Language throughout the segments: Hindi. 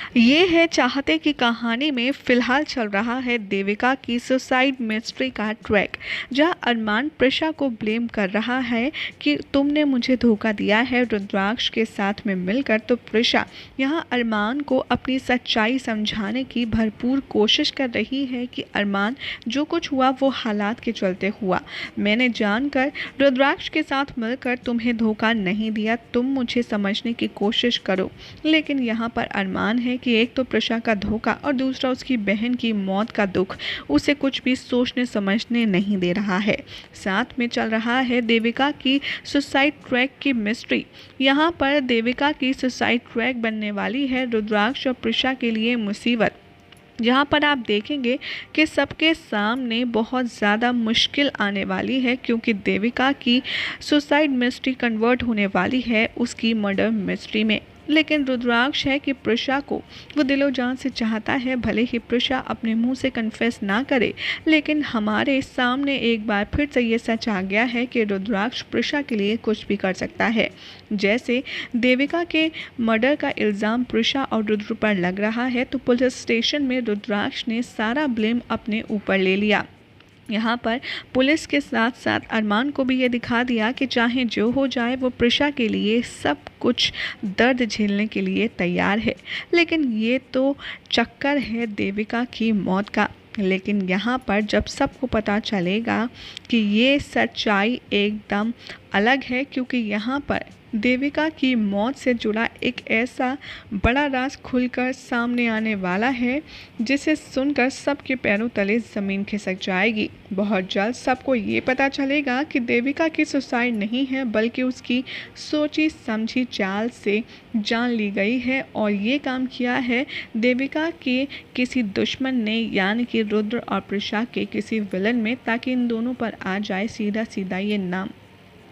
ये है चाहते की कहानी में फिलहाल चल रहा है देविका की सुसाइड मिस्ट्री का ट्रैक, जहां अरमान प्रिशा को ब्लेम कर रहा है कि तुमने मुझे धोखा दिया है रुद्राक्ष के साथ में मिलकर। तो प्रिशा यहां अरमान को अपनी सच्चाई समझाने की भरपूर कोशिश कर रही है कि अरमान जो कुछ हुआ वो हालात के चलते हुआ। मैंने जानकर रुद्राक्ष के साथ मिलकर तुम्हें धोखा नहीं दिया, तुम मुझे समझने की कोशिश करो। लेकिन यहाँ पर अरमान है कि एक तो प्रिशा का धोखा और दूसरा उसकी बहन की मौत का दुख उसे कुछ भी सोचने समझने नहीं दे रहा है। साथ में चल रहा है देविका की सुसाइड ट्रैक की मिस्ट्री। यहाँ पर देविका की सुसाइड ट्रैक बनने वाली है रुद्राक्ष और प्रिशा के लिए मुसीबत, जहाँ पर आप देखेंगे कि सबके सामने बहुत ज़्यादा मुश्किल आने वाली है, क्योंकि देविका की सुसाइड मिस्ट्री कन्वर्ट होने वाली है उसकी मर्डर मिस्ट्री में। लेकिन रुद्राक्ष है कि प्रिशा को वो दिलो जान से चाहता है, भले ही प्रिशा अपने मुंह से कन्फेस ना करे, लेकिन हमारे सामने एक बार फिर से ये सच आ गया है कि रुद्राक्ष प्रिशा के लिए कुछ भी कर सकता है। जैसे देविका के मर्डर का इल्ज़ाम प्रिशा और रुद्र पर लग रहा है, तो पुलिस स्टेशन में रुद्राक्ष ने सारा ब्लेम अपने ऊपर ले लिया। यहाँ पर पुलिस के साथ साथ अरमान को भी ये दिखा दिया कि चाहे जो हो जाए वो प्रिशा के लिए सब कुछ दर्द झेलने के लिए तैयार है। लेकिन ये तो चक्कर है देविका की मौत का। लेकिन यहाँ पर जब सबको पता चलेगा कि ये सच्चाई एकदम अलग है, क्योंकि यहाँ पर देविका की मौत से जुड़ा एक ऐसा बड़ा राज खुलकर सामने आने वाला है जिसे सुनकर सबके पैरों तले ज़मीन खिसक जाएगी। बहुत जल्द सबको ये पता चलेगा कि देविका की सुसाइड नहीं है, बल्कि उसकी सोची समझी चाल से जान ली गई है, और ये काम किया है देविका के किसी दुश्मन ने, यानी कि रुद्र और प्रिशा के किसी विलन में, ताकि इन दोनों पर आ जाए सीधा सीधा ये नाम।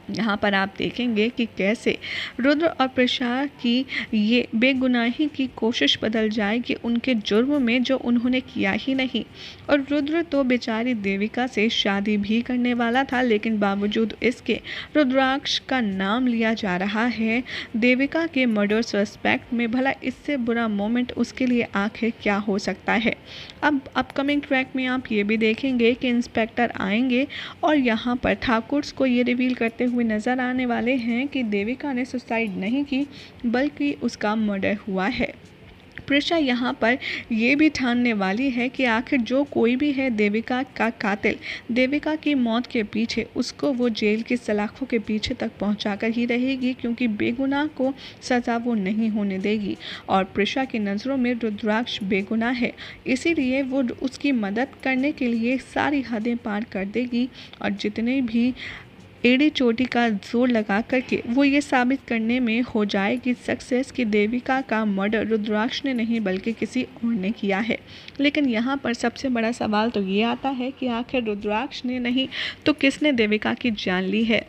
यहाँ पर आप देखेंगे कि कैसे रुद्र और प्रिशा की ये बेगुनाही की कोशिश बदल जाए कि उनके जुर्म में जो उन्होंने किया ही नहीं। और रुद्र तो बेचारी देविका से शादी भी करने वाला था, लेकिन बावजूद इसके रुद्राक्ष का नाम लिया जा रहा है देविका के मर्डर सस्पेक्ट में। भला इससे बुरा मोमेंट उसके लिए आखिर क्या हो सकता है। अब अपकमिंग ट्रैक में आप ये भी देखेंगे कि इंस्पेक्टर आएंगे और यहाँ पर ठाकुर को ये रिवील करते हुए नजर आने वाले हैं कि देविका ने सुसाइड नहीं की, बल्कि उसका मर्डर हुआ है। प्रिशा यहाँ पर ये भी ठानने वाली है कि आखिर जो कोई भी है देविका का कातिल, देविका की मौत के पीछे, उसको वो जेल की सलाखों के पीछे तक पहुँचाकर ही रहेगी, क्योंकि बेगुनाह को सज़ा वो नहीं होने देगी। और प्रिशा की नज़रों में रुद्राक्ष बेगुनाह है, इसीलिए वो उसकी मदद करने के लिए सारी हदें पार कर देगी, और जितने भी एड़ी चोटी का जोर लगा करके वो ये साबित करने में हो जाएगी सक्सेस कि देविका का मर्डर रुद्राक्ष ने नहीं बल्कि किसी और ने किया है। लेकिन यहाँ पर सबसे बड़ा सवाल तो ये आता है कि आखिर रुद्राक्ष ने नहीं तो किसने देविका की जान ली है।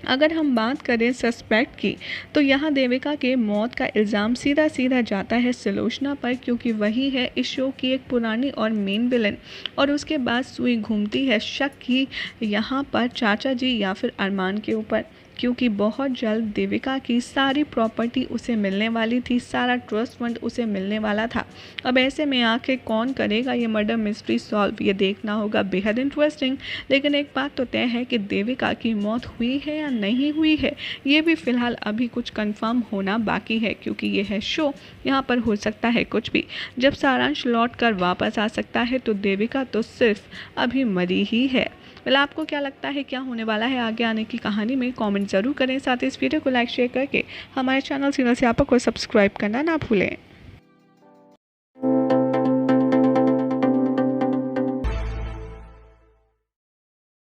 अगर हम बात करें सस्पेक्ट की, तो यहाँ देविका के मौत का इल्ज़ाम सीधा सीधा जाता है सुलोचना पर, क्योंकि वही है इस शो की एक पुरानी और मेन विलन। और उसके बाद सुई घूमती है शक की यहाँ पर चाचा जी या फिर अरमान के ऊपर, क्योंकि बहुत जल्द देविका की सारी प्रॉपर्टी उसे मिलने वाली थी, सारा ट्रस्ट फंड उसे मिलने वाला था। अब ऐसे में आखिर कौन करेगा ये मर्डर मिस्ट्री सॉल्व, ये देखना होगा, बेहद इंटरेस्टिंग। लेकिन एक बात तो तय है कि देविका की मौत हुई है या नहीं हुई है, ये भी फ़िलहाल अभी कुछ कंफर्म होना बाकी है, क्योंकि ये है शो, यहाँ पर हो सकता है कुछ भी। जब सारांश लौट कर वापस आ सकता है, तो देविका तो सिर्फ अभी मरी ही है। well, आपको क्या लगता है क्या होने वाला है आगे आने की कहानी में, कमेंट ज़रूर करें। साथ ही इस वीडियो को लाइक शेयर करके हमारे चैनल सीरियल स्यापा को सब्सक्राइब करना ना भूलें।